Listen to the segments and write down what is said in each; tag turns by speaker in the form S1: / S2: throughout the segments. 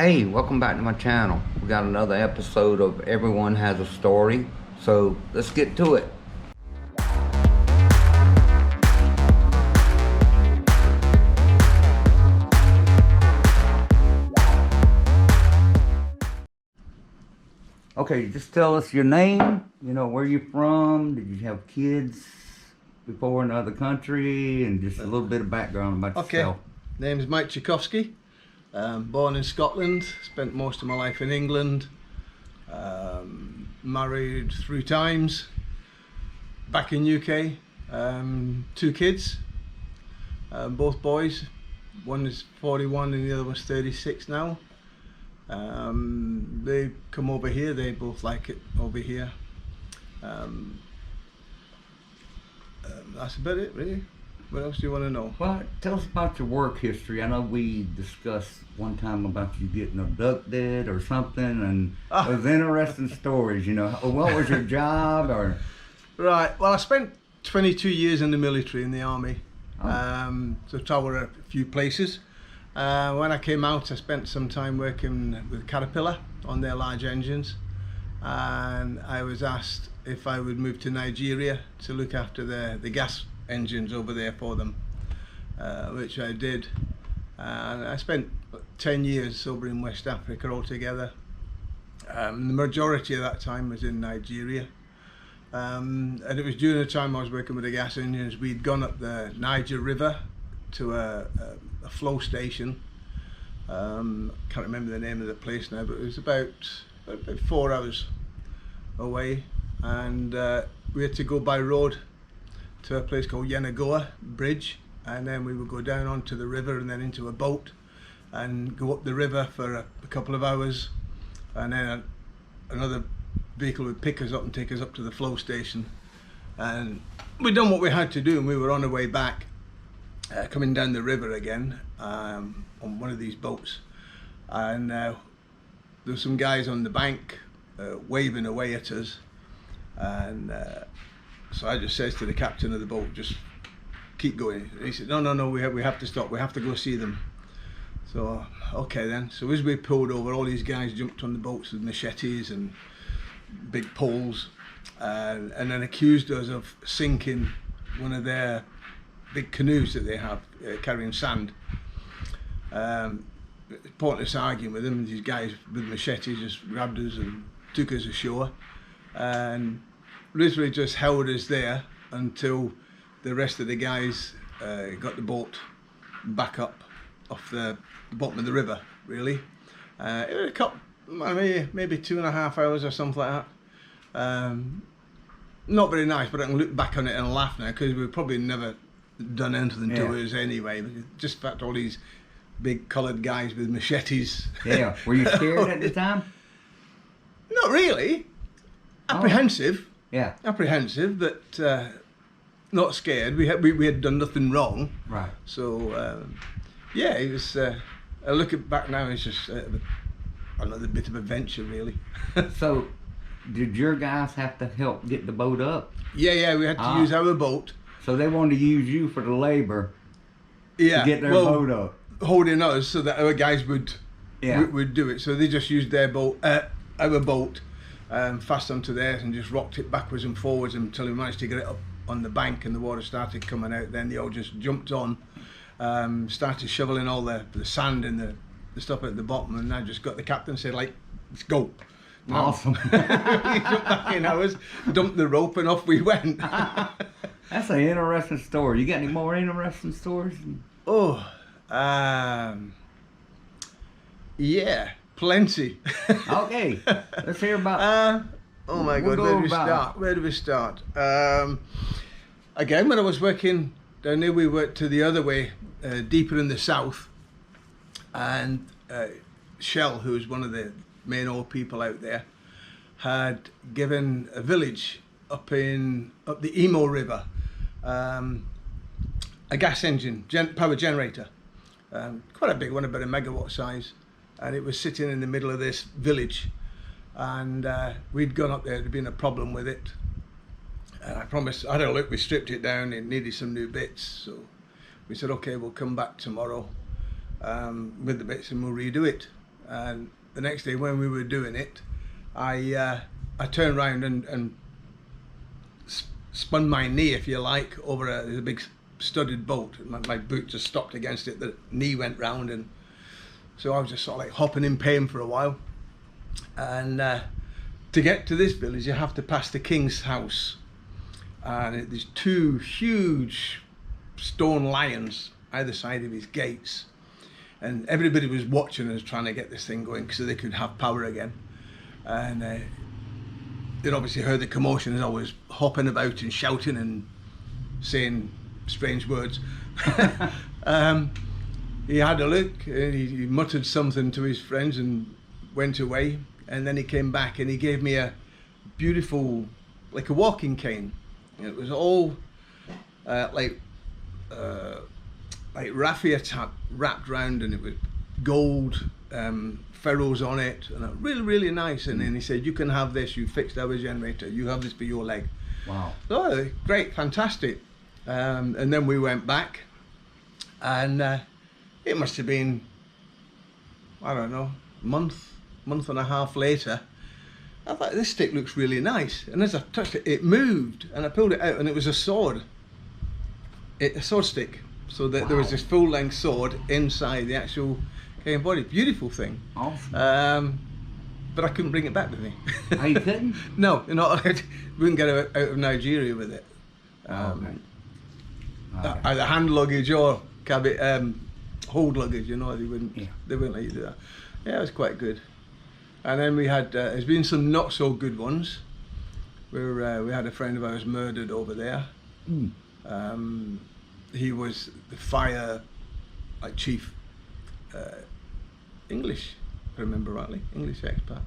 S1: Hey, welcome back to my channel. We got another episode of Everyone Has a Story. So let's get to it. Okay, just tell us your name, where you're from, did you have kids before in another country, and just a little bit of background about yourself.
S2: Okay, name's Mike Tchaikovsky. Born in Scotland, spent most of my life in England. Married 3 times. Back in UK, 2 kids, both boys. One is 41 and the other one's 36 now. They come over here, they both like it over here. That's about it, really. What else do you want to know?
S1: Well, tell us about your work history. I know we discussed one time about you getting abducted or something, and those interesting stories, What was your job? Or
S2: Right, well, I spent 22 years in the military, in the army. So travelled a few places. When I came out, I spent some time working with Caterpillar on their large engines, and I was asked if I would move to Nigeria to look after the gas engines over there for them, which I did. And I spent 10 years over in West Africa altogether. The majority of that time was in Nigeria. And it was during the time I was working with the gas engines. We'd gone up the Niger River to a flow station. Can't remember the name of the place now, but it was about 4 hours away, and we had to go by road to a place called Yenagoa Bridge, and then we would go down onto the river and then into a boat and go up the river for a couple of hours, and then another vehicle would pick us up and take us up to the flow station. And we'd done what we had to do, and we were on our way back, coming down the river again, on one of these boats, and there were some guys on the bank waving away at us, and so I just says to the captain of the boat, just keep going. And he said, no, we have to stop, we have to go see them. So okay then, so as we pulled over, all these guys jumped on the boats with machetes and big poles, and then accused us of sinking one of their big canoes that they have, carrying sand. Pointless arguing with them. These guys with machetes just grabbed us and took us ashore, and literally just held us there until the rest of the guys got the boat back up off the bottom of the river, really. It was a couple, maybe 2.5 hours or something like that. Not very nice, but I can look back on it and laugh now, because we probably never done anything to us anyway. Just fact, all these big coloured guys with machetes.
S1: Yeah, were you scared at the time?
S2: Not really. Apprehensive.
S1: Yeah.
S2: Apprehensive, but not scared. We had done nothing wrong.
S1: Right.
S2: So yeah, it was. I look back now, it's just another bit of adventure, really.
S1: So, did your guys have to help get the boat up?
S2: Yeah, we had to use our boat.
S1: So they wanted to use you for the labor.
S2: Yeah,
S1: to get their boat up.
S2: Holding us so that our guys would do it. So they just used their boat, our boat, fast onto theirs, and just rocked it backwards and forwards until we managed to get it up on the bank, and the water started coming out. Then they all just jumped on, started shoveling all the sand and the stuff at the bottom, and I just got the captain and said, like, let's go.
S1: Awesome.
S2: He jumped back in ours, dumped the rope, and off we went.
S1: That's an interesting story. You got any more interesting stories?
S2: Oh, yeah, plenty.
S1: Okay, let's hear about.
S2: Oh my God, where do we start? Again, when I was working down there, we worked to the other way, deeper in the south, and Shell, who was one of the main old people out there, had given a village up the Emo River a gas engine, power generator, quite a big one, about a megawatt size, and it was sitting in the middle of this village, and we'd gone up there. There'd been a problem with it, and I promised, I don't look, we stripped it down, it needed some new bits, so we said, okay, we'll come back tomorrow with the bits and we'll redo it. And the next day when we were doing it, I turned around and spun my knee, if you like, over there's a big studded bolt. My boot just stopped against it. The knee went round, and so I was just sort of like hopping in pain for a while. And to get to this village, you have to pass the king's house, and there's two huge stone lions either side of his gates, and everybody was watching us trying to get this thing going so they could have power again. And they'd obviously heard the commotion, as I was hopping about and shouting and saying strange words. He had a look, and he muttered something to his friends and went away. And then he came back and he gave me a beautiful, like a walking cane. It was all like raffia wrapped round, and it was gold ferrules on it, and really, really nice. And then he said, "You can have this. You fixed our generator. You have this for your leg."
S1: Wow.
S2: Oh, great, fantastic. And then we went back, and it must have been, I don't know, month and a half later. I thought, this stick looks really nice. And as I touched it, it moved, and I pulled it out, and it was a sword. A sword stick. So that there was this full-length sword inside the actual cane body. Beautiful thing.
S1: Awesome.
S2: But I couldn't bring it back with me.
S1: Oh, you couldn't?
S2: No, you know, I wouldn't get out of Nigeria with it.
S1: Okay.
S2: Either hand luggage or hold luggage. You know, they wouldn't let you do that. Yeah, it was quite good. And then we had there's been some not so good ones. Where we had a friend of ours murdered over there. He was the fire chief, English, if I remember rightly, English expat.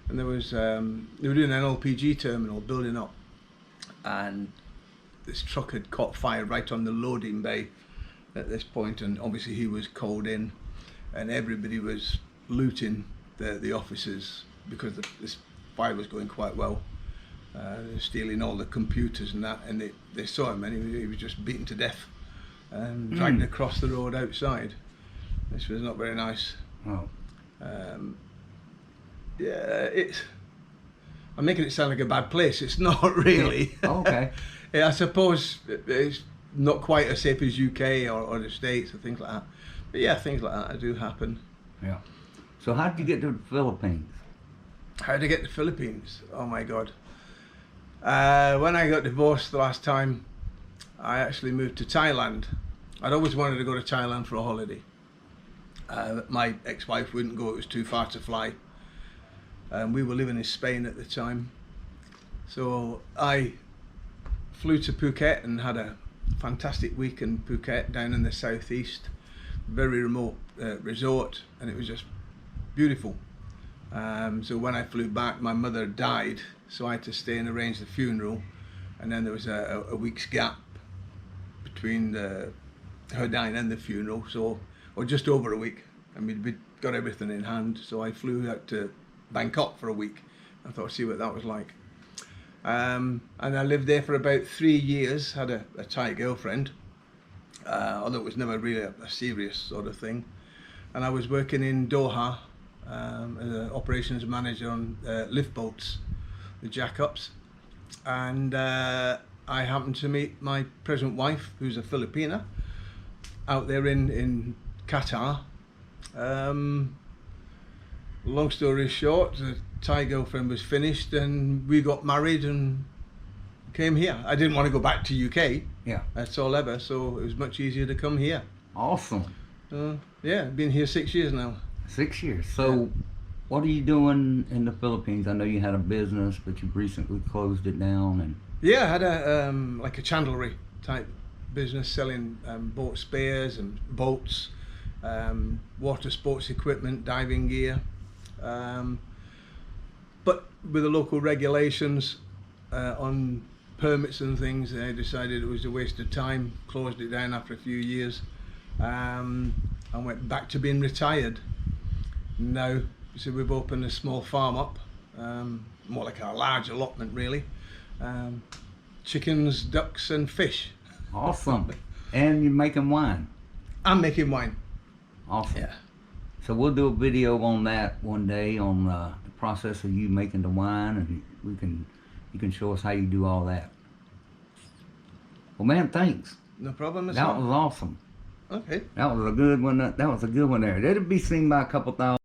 S2: And there was they were doing an LPG terminal building up, and this truck had caught fire right on the loading bay at this point, and obviously he was called in, and everybody was looting the offices because this fire was going quite well. They were stealing all the computers and that, and they saw him, and he was just beaten to death and dragged across the road outside. This was not very nice.
S1: Oh.
S2: Yeah, I'm making it sound like a bad place. It's not really.
S1: Okay.
S2: Yeah, I suppose it's not quite as safe as UK or the States or things like that. But yeah, things like that do happen.
S1: Yeah. So how did you get to the Philippines?
S2: How did I get to the Philippines? Oh my God. When I got divorced the last time, I actually moved to Thailand. I'd always wanted to go to Thailand for a holiday. My ex-wife wouldn't go, it was too far to fly. We were living in Spain at the time. So I flew to Phuket and had a fantastic week in Phuket down in the southeast. Very remote resort, and it was just beautiful. So when I flew back, my mother died, so I had to stay and arrange the funeral, and then there was a week's gap between her dying and the funeral, or just over a week, and we'd got everything in hand. So I flew out to Bangkok for a week. I thought I'd see what that was like. And I lived there for about 3 years, had a Thai girlfriend, although it was never really a serious sort of thing. And I was working in Doha as an operations manager on lift boats, the jack-ups. And I happened to meet my present wife, who's a Filipina, out there in Qatar. Long story short, the Thai girlfriend was finished, and we got married and came here. I didn't want to go back to UK.
S1: Yeah.
S2: That's all ever, so it was much easier to come here.
S1: Awesome.
S2: Yeah, been here 6 years now.
S1: 6 years. So what are you doing in the Philippines? I know you had a business, but you've recently closed it down. And
S2: yeah, I had a like a chandlery type business selling boat spares and boats, water sports equipment, diving gear. But with the local regulations on permits and things, I decided it was a waste of time, closed it down after a few years, and went back to being retired. Now, so we've opened a small farm up, more like a large allotment really, chickens, ducks and fish.
S1: Awesome. And you're making wine.
S2: I'm making wine.
S1: Awesome.
S2: Yeah.
S1: So we'll do a video on that one day on the process of you making the wine, and you can show us how you do all that. Well, man, thanks.
S2: No problem.
S1: That was awesome.
S2: Okay.
S1: That was a good one. That was a good one there. That'd be seen by a couple thousand.